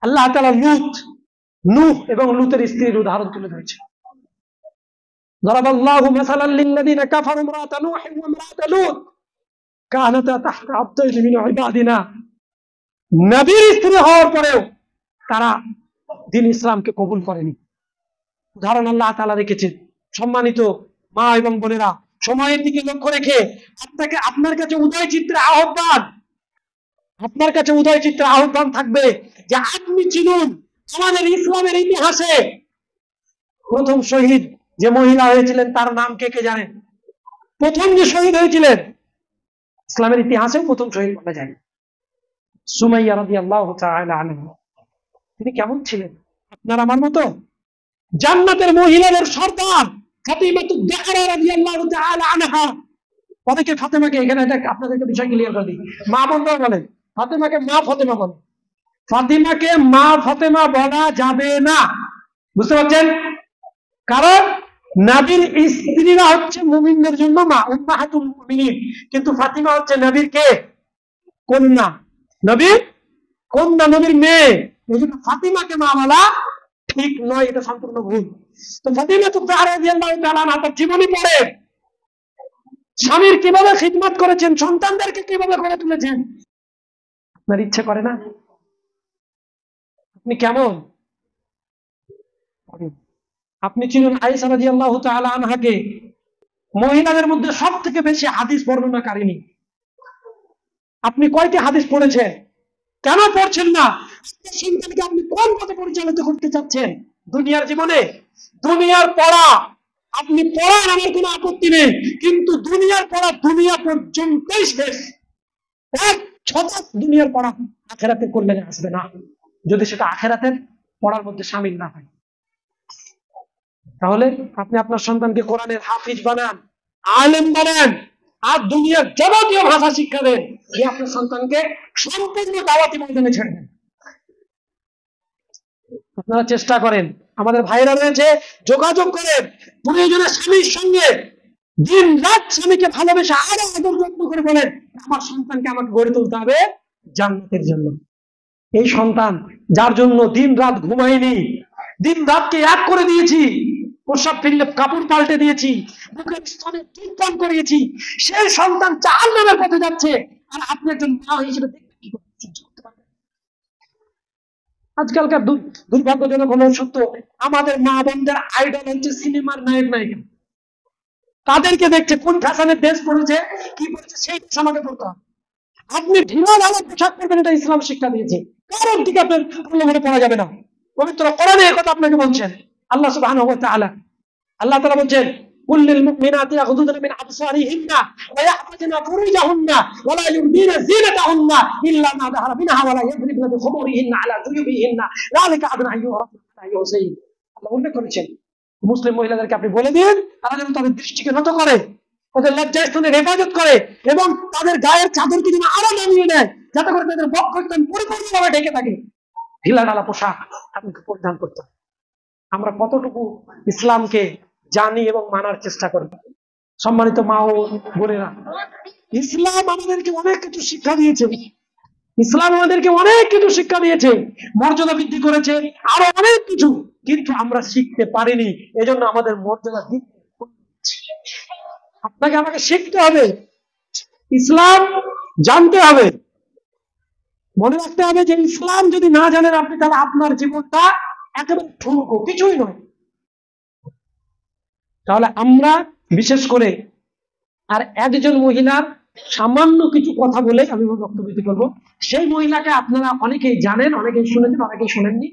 আল্লাহ তাআলা নূহ এবং লূতের স্ত্রীর উদাহরণ তুলে ধরেছেন। দরাবাল্লাহু মাসালাল লিল্লাযিনা কাফারু ইমরাআতা নূহ ওয়া ইমরাআতা লূত কানাতা তাহতা আবদাইন মিন ইবাদিনা। নবীর স্ত্রী হওয়ার পরেও তারা দ্বীন ইসলামকে কবুল করেনি। উদাহরণ আল্লাহ তাআলা রেখেছেন। সম্মানিত মা এবং বোনেরা, সময়ের দিকে লক্ষ্য রেখে আপনার কাছে উদয় চিত্রে আহ্বান থাকবে যে আপনি চিনুন আমাদের ইসলামের ইতিহাসে প্রথম শহীদ যে মহিলা হয়েছিলেন তার নাম কে কে জানেন? প্রথম যে শহীদ হয়েছিলেন ইসলামের ইতিহাসে প্রথম শহীদ বলা যায় সুমাইয়া রাদিয়াল্লাহু তাআলা আনহা। তিনি কেমন ছিলেন? আপনার আমার মতো? জান্নাতের মহিলাদের সর্দার ফাতিমাতুজ জাহরা রাদিয়াল্লাহু তাআলা আনহা। অনেকে ফাতেমাকে, এখানে এটা আপনাদেরকে বিষয় ক্লিয়ার করে দিই, মা বোনরা বলেন ফাতেমাকে মা ফাতেমা বলে। ফাতিমাকে মা ফাতেমা বলা যাবে না, বুঝতে পারছেন? কারণ নবীর স্ত্রীরা হচ্ছে মুমিনদের জন্য মা, উম্মাহাতুল মুমিনিন, কিন্তু ফাতিমা হচ্ছে নবীর কে? কন্যা, নবীর কন্যা, নবীর মেয়ে। এই জন্য ফাতিমাকে মা বলা ঠিক নয়, এটা সম্পূর্ণ ভুল। তো ফাতিমাতুজ জাহরা রাদিয়াল্লাহু তাআলা আনহা তার জীবনী পড়ে স্বামীর কিভাবে খিদমত করেছেন, সন্তানদেরকে কিভাবে করে তুলেছেন। আপনার ইচ্ছে করে না? আপনি কেমন? আপনি চিনুন আয়েশা রাদিয়াল্লাহু তাআলা আনহাকে, মহিলাদের মধ্যে সবথেকে বেশি হাদিস বর্ণনাকারিণী। আপনি কয়টি হাদিস পড়েছেন? কেন পড়ছেন না? আপনার সন্তানকে আপনি কোন পথে পরিচালিত করতে চাচ্ছেন দুনিয়ার জীবনে? দুনিয়ার পড়া, আপনি পড়ান, আমার কোনো আপত্তি নেই, কিন্তু দুনিয়ার পড়া দুনিয়া পর্যন্তই শেষ। এক ছটাক দুনিয়ার পড়া আখেরাতে করলে আসবে না, যদি সেটা আখেরাতের পড়ার মধ্যে শামিল না হয়। তাহলে আপনি আপনার সন্তানকে কোরআনের হাফিজ বানান, আলেম বানান, আর দুনিয়ার যাবতীয় ভাষা শিক্ষা দেন, যে আপনার সন্তানকে সম্পূর্ণ দাওয়াতি ময়দানে ছেড়ে দেন। আপনারা চেষ্টা করেন, আমাদের ভাইরা রয়েছে, যোগাযোগ করেন, প্রয়োজনে স্বামীর সঙ্গে দিন রাত স্বামীকে ভালোবেসে আরো আদর যত্ন করে বলেন, আমার সন্তানকে আমাকে গড়ে তুলতে হবে জান্নাতের জন্য। এই সন্তান যার জন্য দিন রাত ঘুমাইনি, দিন রাতকে এক করে দিয়েছি, প্রসাব ফিরলে কাপড় পাল্টে দিয়েছি, বুকের স্তনে দুধ পান করিয়েছি, সেই সন্তান জাহান্নামের পথে যাচ্ছে, আর আপনি একজন মা হিসেবে দেখতে কি করতে পারবেন? আজকালকার দুর্ভাগ্যজনক হলো সত্য, আমাদের মা বোনদের আইডল হচ্ছে সিনেমার নায়ক নায়িকা। তাদেরকে দেখছে কোন ফ্যাশনের ড্রেস পরেছে, কি পরেছে, সেই ড্রেস আমাকে পড়তে হবে। আপনি ঢিলা ঢালা পোশাক পরবেন, এটা ইসলাম শিক্ষা দিয়েছে, কারোর দিকে আপনার মনে পড়া যাবে না। পবিত্র কোরআনে এই কথা আপনাকে বলছেন আল্লাহ সুবহানাহু ওয়া তাআলা। আল্লাহ তাআলা বলছেন, কুল লিল মুমিনাতি ইয়াগহুদুনা মিন আবসারিহিন্না ওয়া ইয়াহফাযনা ফুরুজাহুন্না ওয়া লা ইউবদিনা যিনাতাহুন্না ইল্লা মা যাহারা মিনহা ওয়া লা ইয়াযরিবনা বিখুমুরিহিন্না আলা জুয়ুবিহিন্না যালিকা আদনা আইয়ুরাফনা ইউসাইন। আল্লাহ উল্লেখ করেছেন, মুসলিম মহিলাদেরকে আপনি বলে দিন তারা যেন তাদের দৃষ্টিকে নত করে, তাদের লজ্জাস্থানের হেফাজত করে, এবং তাদের গায়ের চাদরকে যেন আরো নামিয়ে নেয়, যাতে করে তাদের বক্ষস্থান পরিপূর্ণভাবে ঢেকে থাকে। ঢিলা ঢালা পোশাক আপনাকে পরিধান করতে হবে। আমরা কতটুকু ইসলামকে জানি এবং মানার চেষ্টা করি? সম্মানিত মা ও বোনেরা, ইসলাম আমাদেরকে অনেক কিছু শিক্ষা দিয়েছে, ইসলাম আমাদেরকে অনেক কিছু শিক্ষা দিয়েছে, মর্যাদা বৃদ্ধি করেছে, আরো অনেক কিছু, কিন্তু আমরা শিখতে পারিনি, এজন্য আমাদের মর্যাদা দিতে। আপনাকে আমাকে শিখতে হবে, ইসলাম জানতে হবে, মনে রাখতে হবে যে ইসলাম যদি না জানেন আপনি, তাহলে আপনার জীবনটা একেবারে ঠুনকো, কিছুই নয়। তাহলে আমরা বিশেষ করে আর একজন মহিলার সামান্য কিছু কথা বলে আমি বক্তব্য দিতে করবো। সেই মহিলাকে আপনারা অনেকেই জানেন, অনেকেই শুনেছেন, অনেকেই শোনেননি।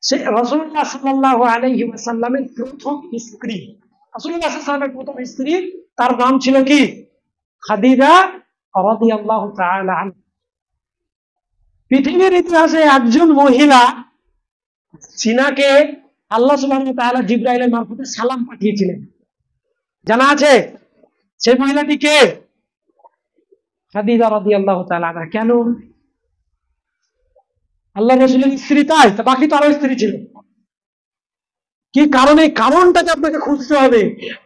সে রাসূলুল্লাহ সাল্লাল্লাহু আলাইহি ওয়াসাল্লামের প্রথম স্ত্রী। রাসূলুল্লাহ সাল্লাল্লাহু আলাইহি ওয়াসাল্লামের প্রথম স্ত্রী, তার নাম ছিল কি? খাদিজা রাদিয়াল্লাহু তাআলা আনহা। পৃথিবীর ইতিহাসে একজন মহিলা সিনাকে আল্লাহ সুবহানাহু ওয়া তাআলা জিবরাইলের মারফতে সালাম পাঠিয়েছিলেন, জানা আছে? সেই মহিলাটি কে? খাদিজা রাদিয়াল্লাহু তাআলা আনহা। কেন? আল্লাহ রাসূলের স্ত্রী, তাই বাকি তো আরো স্ত্রী ছিল। কি কারণে? কারণটাকে আপনাকে খুঁজতে হবে,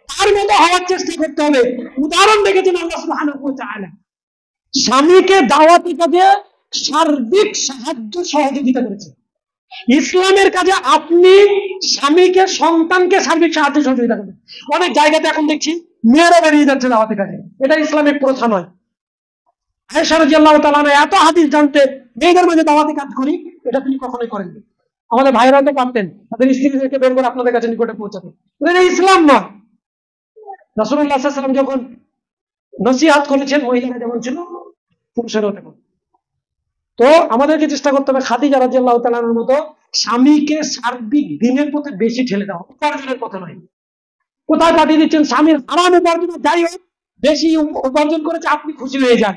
তার মতো হওয়ার চেষ্টা করতে হবে। উদাহরণ দেখেছেন আল্লাহ সুবহানাহু ওয়া তাআলা স্বামীকে দাওয়াতি কাজে সার্বিক সাহায্য সহযোগিতা করেছে। ইসলামের কাজে আপনি স্বামীকে, সন্তানকে সার্বিক সাহায্য সহযোগিতা করবেন। অনেক জায়গাতে এখন দেখছি মেয়েরা বেরিয়ে যাচ্ছে দাওয়াতি কাজে, এটা ইসলামিক প্রথা নয়। আয়েশা রাদিয়াল্লাহু তাআলা এত হাদিস জানতে মেয়েদের মাঝে দাওয়াতি কাজ করি, এটা তিনি কখনোই করেননি। আমাদের ভাইরা তো পারতেন তাদের স্ত্রীদেরকে বের করে আপনাদের কাছে নিকটে পৌঁছাতে, এটা ইসলাম নয়। রাসূলুল্লাহ সাল্লাল্লাহু আলাইহি ওয়াসাল্লাম যখন নসিহত করেছেন, মহিলারা যেমন ছিল পুরুষেরও তেমন। তো আমাদেরকে চেষ্টা করতে হবে খাদিজা রাদিয়াল্লাহু তাআলার মতো স্বামীকে সার্বিক দিনের পথে বেশি ঠেলে দেওয়া, উপার্জনের পথে নয়। কোথায় পাঠিয়ে দিচ্ছেন? স্বামীর হারাম উপার্জন, যাই হোক বেশি উপার্জন করেছে আপনি খুশি হয়ে যান,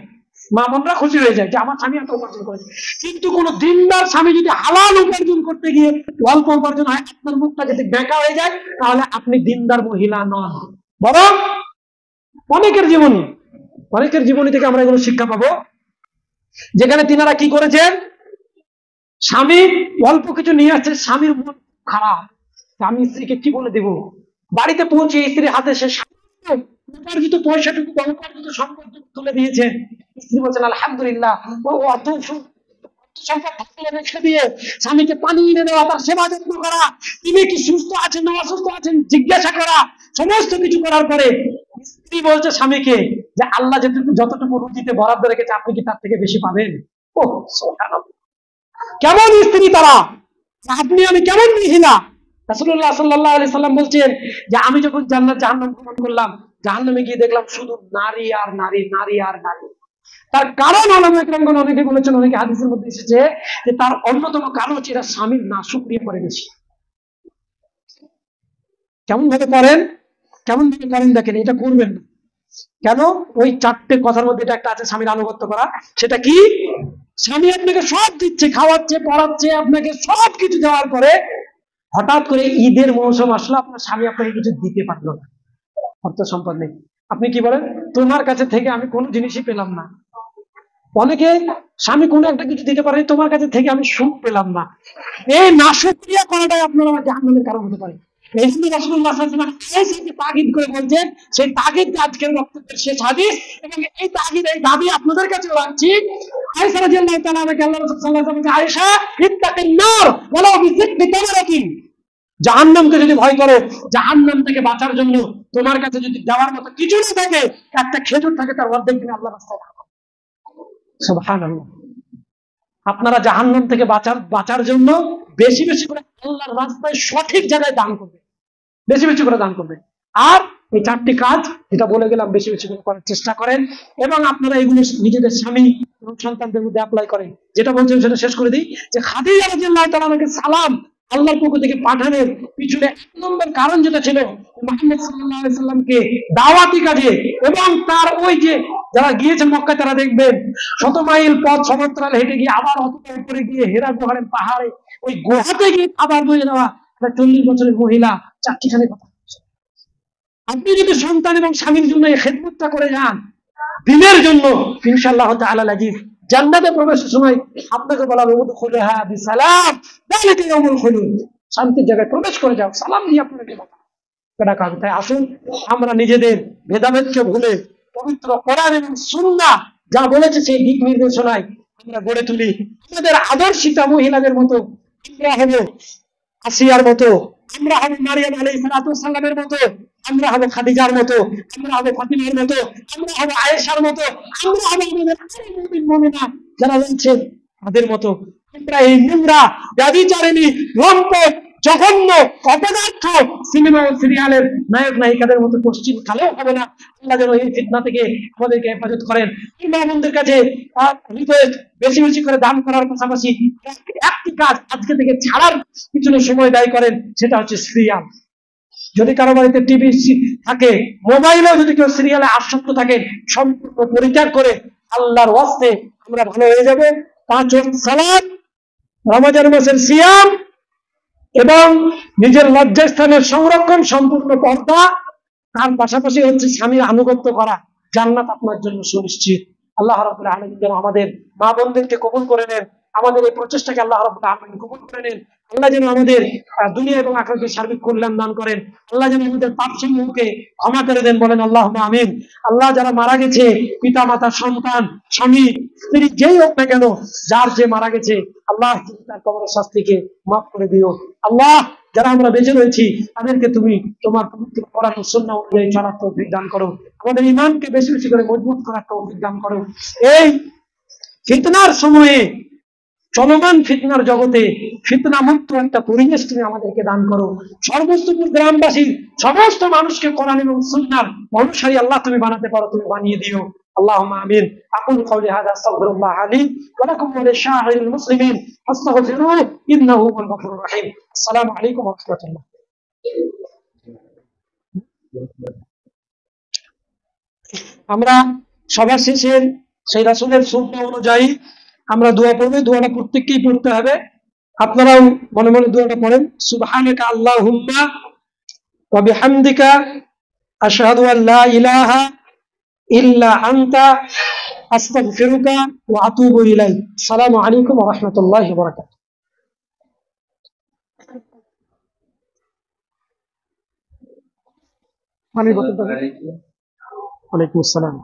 মা বোনরা খুশি হয়ে যায় যে আমার স্বামী এত উপার্জন করেছে। কিন্তু কোন দিনদার স্বামী যদি হালাল উপার্জন করতে গিয়ে অল্প উপার্জন হয়, আপনার মুখটা যদি বেঁকা হয়ে যায়, তাহলে আপনি দিনদার মহিলা নন। বরং অনেকের জীবনী থেকে আমরা এগুলো শিক্ষা পাবো, যেখানে তিনারা কি করেছেন, স্বামী অল্প কিছু নিয়ে আসছে, স্বামীর মন খারাপ, স্বামী স্ত্রীকে কি বলে দেব, বাড়িতে পৌঁছে স্ত্রীর হাতে সে উপার্জিত পয়সাটুকু বা উপার্জিত সম্পদটুকু তুলে দিয়েছে। স্ত্রী বলছেন আলহামদুলিল্লাহ। অর্থ সম্পদ থাকলে রেখে দিয়ে স্বামীকে পানি এনে দেওয়া, তার সেবা যত্ন করা, তিনি কি সুস্থ আছেন না অসুস্থ আছেন জিজ্ঞাসা করা, সমস্ত কিছু করার পরে স্ত্রী বলছে স্বামীকে যে আল্লাহ যতটুকু রুজিতে বরাদ্দ রেখেছে আপনি কি তার থেকে বেশি পাবেন? ও সুবহানাল্লাহ, কেমন স্ত্রী তারা! আপনি আমি কেমন মহিলা! রাসূলুল্লাহ সাল্লাল্লাহু আলাইহি সাল্লাম বলছেন যে আমি যখন জান্নাত জাহান্নাম ভ্রমণ করলাম, জাহান্নামে গিয়ে দেখলাম শুধু নারী আর নারী, নারী আর নারী। তার কারণ ওলামায়ে কেরামগণ অনেকে বলেছেন, অনেকে হাদিসের মধ্যে এসেছে যে তার অন্যতম কারণ হচ্ছে এরা স্বামীর নাশুকরিয়া করে বেশি। কেমন ভাবে করেন? কেমন ভাবে করেন দেখেন, এটা করবেন না। কেন? ওই চারটে কথার মধ্যে এটা একটা আছে, স্বামীর আনুগত্য করা। সেটা কি? স্বামী আপনাকে সব দিচ্ছে, খাওয়াচ্ছে, পড়াচ্ছে, আপনাকে সব কিছু দেওয়ার পরে হঠাৎ করে ঈদের মৌসুম আসলো, আপনার স্বামী আপনাকে কিছু দিতে পারলো না, অর্থ সম্পদ নেই। আপনি কি বলেন? তোমার কাছে থেকে আমি কোনো জিনিসই পেলাম না। অনেকে স্বামী কোনো একটা কিছু দিতে পারে, তোমার কাছে থেকে আমি সুখ পেলাম না। এই নাশক্রিয়া করাটাই আপনার আমার জাহান্নামের কারণ হতে পারে। এই জন্য রাসূলুল্লাহ সাল্লাল্লাহু আলাইহি ওয়াসাল্লাম তাগিদ করে বলছেন, সেই তাগিদ আজকের বক্তব্যের শেষ হাদিস, এবং এই তাগিদ, এই দাবি আপনাদের কাছে রাখছি। আয়েশা রাদিয়াল্লাহু তাআলা আনহা আল্লাহ রাসূল সাল্লাল্লাহু আলাইহি ওয়াসাল্লাম বলেন, আয়েশা ইত্তাকিন নার ওয়ালাউ বিযিকবি তামরাতিন, জাহান্নামকে যদি ভয় করো, জাহান্নাম থেকে বাঁচার জন্য তোমার কাছে যদি দেওয়ার মতো কিছু না থাকে, একটা খেজুর থাকে, তার অর্ধেক তুমি আল্লাহর রাস্তায় দাও। সুবহানাল্লাহ। আপনারা জাহান্নাম থেকে বাঁচার জন্য বেশি বেশি করে আল্লাহর রাস্তায় সঠিক জায়গায় দান করবে, বেশি বেশি করে দান করবে। আর এই চারটি কাজ যেটা বলে গেলাম, বেশি বেশি করে করার চেষ্টা করেন, এবং আপনারা এগুলো নিজেদের স্বামী এবং সন্তানদের মধ্যে অ্যাপ্লাই করেন। যেটা বলছেন সেটা শেষ করে দিই, যে খাদিজা রাদিয়াল্লাহু তাআলা আনহাকে সালাম আল্লাহর পক্ষ থেকে পাঠানোর পিছনে এক নম্বর কারণ যেটা ছিল, মুহাম্মদ সাল্লাল্লাহু আলাইহি সাল্লামকে দাওয়াতি কাজে, এবং তার ওই যে যারা গিয়েছেন মক্কায় তারা দেখবেন শত মাইল পথ সমান্তরাল হেঁটে গিয়ে আবার অতটা উপরে গিয়ে হেরা গুহার পাহাড়ে ওই গুহাতে গিয়ে খাবার বয়ে দেওয়া একটা 40 বছরের মহিলা চারটিখানে কথা। আপনি যদি সন্তান এবং স্বামীর জন্য এই খেদমতটা করে যান দিনের জন্য, ইনশাআল্লাহ তাআলা আজিজ জান্নাতে প্রবেশের সময় আপনাকে বলা হবে উদখুলহা বিসালাম যালিকা ইয়াউমুল খুলুদ, শান্তির জায়গায় প্রবেশ করে যাও, সালাম দিয়ে আপনাকে ডাকা হবে। তাই আসুন আমরা নিজেদের ভেদাভেদকে ভুলে পবিত্র কোরআন এবং সুন্নাহ যা বলেছে সেই দিক নির্দেশনায় আমরা গড়ে তুলি। আমাদের আদর্শিতা মহিলাদের মতো আমরা হব আসিয়ার মতো, আমরা হব মারিয়াম আলাইহিস সালামের মতো, আমরা হব খাদিজার মতো, আমরা হব ফাতিমার মতো, আমরা হব আয়েশার মতো, আমরা হব আমাদের মুমিন মুমিনা যারা রয়েছেন তাদের মতো। আমরা এই নোংরা ব্যভিচারিণী লম্পট জঘন্য অপদার্থ সিনেমা ও সিরিয়ালের নায়ক নায়িকাদের মতো পশ্চিম কালেও হবে না। আল্লাহ যেন এই ফিতনা থেকে আমাদেরকে হেফাজত করেন। আমাদের কাছে রিকোয়েস্ট, বেশি বেশি করে দান করার পাশাপাশি একটি কাজ আজকে থেকে ছাড়ার পিছনে সময় ব্যয় করেন, সেটা হচ্ছে সিরিয়াল। যদি কারো বাড়িতে টিভি থাকে, মোবাইলেও যদি কেউ সিরিয়ালে আসক্ত থাকে, সম্পূর্ণ পরিত্যাগ করে আল্লাহর ওয়াস্তে আমরা ভালো হয়ে যাবে। 5 ওয়াক্ত সালাত, রমজান মাসের সিয়াম, এবং নিজের লজ্জাস্থানের সংরক্ষণ, সম্পূর্ণ পর্দা, তার পাশাপাশি হচ্ছে স্বামীর আনুগত্য করা, জান্নাত আপনার জন্য সুনিশ্চিত। আল্লাহ রাব্বুল আলামিন যেন আমাদের মা বোনদেরকে কবুল করে নেন, আমাদের এই প্রচেষ্টাকে আল্লাহ রাব্বুল আলামিন কবুল করে নেন। আল্লাহ যেন আমাদের দুনিয়া এবং আখিরাতের সার্বিক কল্যাণ দান করেন। আল্লাহ যেন আমাদের পাপসমূহকে ক্ষমা করে দেন, বলেন আল্লাহুম্মা আমিন। আল্লাহ যারা মারা গেছে, পিতা মাতা সন্তান স্বামী স্ত্রী যেই হোক না কেন, যার যে মারা গেছে, আল্লাহ তার কবরের শাস্তিকে মাফ করে দিও। আল্লাহ যারা আমরা বেঁচে রয়েছি তাদেরকে তুমি তোমার পবিত্র কোরআন ও সুন্নাহ অনুযায়ী চলার তৌফিক দান করো, আমাদের ঈমানকে বেশি বেশি করে মজবুত করার তৌফিক দান করো। এই ফিতনার সময়ে, চলমান ফিতনার জগতে ফিতনা মুক্ত একটা পরিবেশ তুমি আমাদেরকে দান করো। সর্বস্তপুর গ্রামবাসী সমস্ত মানুষকে কোরআন এবং সুন্নাহর অনুসারী আল্লাহ তুমি বানাতে পারো, তুমি বানিয়ে দিও। اللهم امين. اقول قولي هذا استغفر الله لي ولكم ولسائر المسلمين فاستغفروه انه هو الغفور الرحيم. السلام عليكم ورحمه الله. আমরা সবার শেষে সেই রাসূলের সুন্নাহ অনুযায়ী আমরা দোয়া পড়ব। দোয়াটা প্রত্যেককেই পড়তে হবে। আপনারাও মনে মনে দোয়াটা পড়েন। সুবহানাকা আল্লাহুম্মা ওয়া বিহামদিকা আশহাদু আল লা ইলাহা ইল্লা আনতা আস্তাগফিরুকা ওয়া আতুবু ইলাইক। আসসালামু আলাইকুম ওয়া রাহমাতুল্লাহি ওয়া বারাকাতুহু। ওয়ালাইকুম আসসালাম।